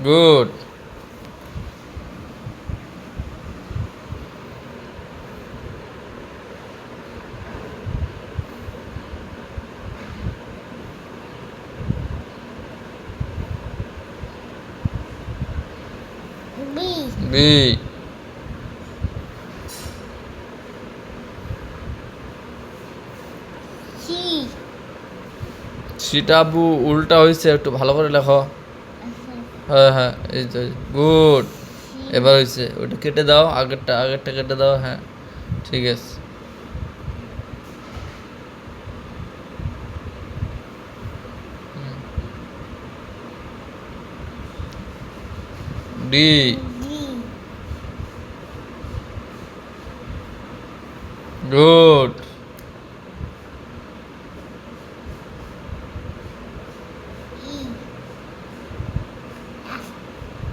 Good. B B. C সিটা আব্বু উল্টা হয়েছে, একটু ভালো করে লেখো। হ্যাঁ হ্যাঁ, এই তো গুড। এবার হয়েছে, ওটা কেটে দাও, আগেরটা আগেরটা কেটে দাও। হ্যাঁ ঠিক আছে। D. D good. E F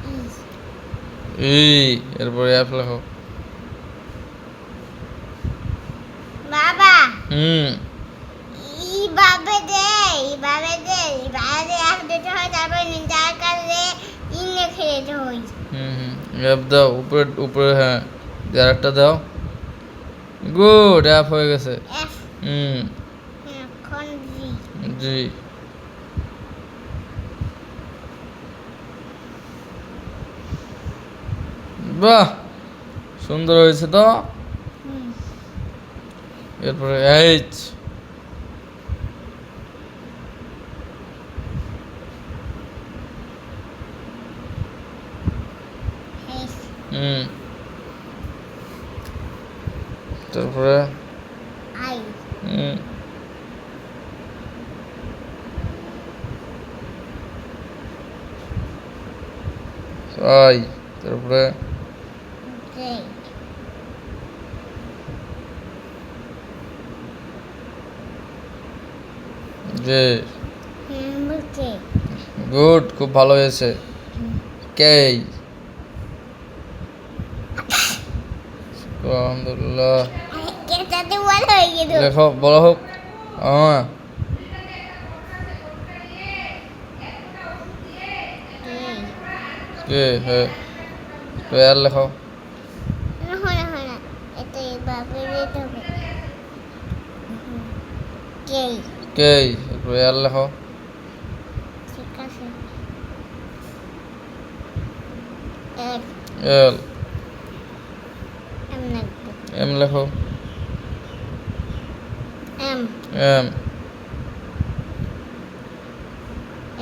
E E. এরপরে এফ লেখো। বাবা হুম এইভাবে দে এক দিতে হয়, তারপর যার কাছে ইন লিখে দিতে হয়। হুম হুম, এফ দাও উপরে উপরে। হ্যাঁ আর একটা দাও। গুড, এফ হয়ে গেছে। এফ হুম। এখন জি জি। বাহ, সুন্দর হয়েছে তো। হুম এরপরে এইচ। এস হুম। তারপরে আই হুম। আই। তারপরে জে জে। বুঝে গুড, খুব ভালো হয়েছে। কে। আলহামদুলিল্লাহ। কেটাতে ভালো হয়ে গেল। লেখো, বড় হোক। হ্যাঁ। কে। হ্যাঁ, তো আর লেখো। হয় না এটা এইভাবে দিতে হবে। কে কে। এরপরে আর লেখো। ঠিক আছে। F L. এম লিখবো। এম লেখো। M M.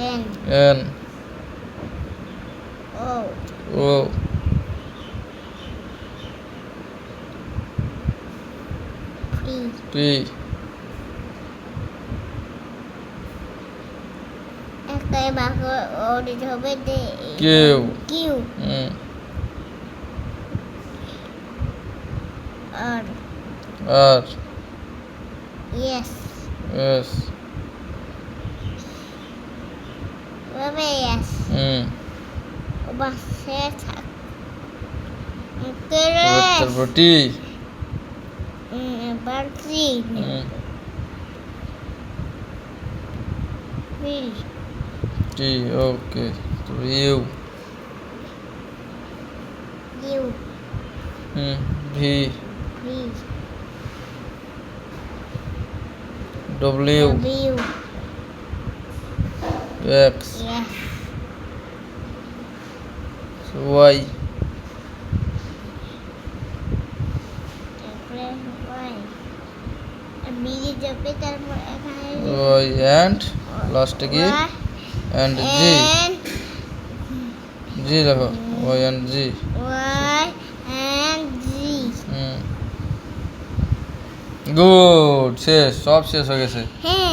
N N. O O. P P. একটা বাক্য ও দিতে হবে দে কিউ। কিউ হুম। R R. Yes S. তবে ইয়েস হুম। বাসে থাক তারপর টি। এবার জি হুম। টি। ওকে। তারপর U. U hmm. V. V W. W X. Yes Y. তারপরে ওয়াই বিজি যাবে, তারপর এখানে ওয়াই অ্যান্ড লাস্টে কি? And G. এন জি লেখো। Y and G. Y and G hmm. Good, শেষ, সব শেষ হয়ে গেছে। হ্যাঁ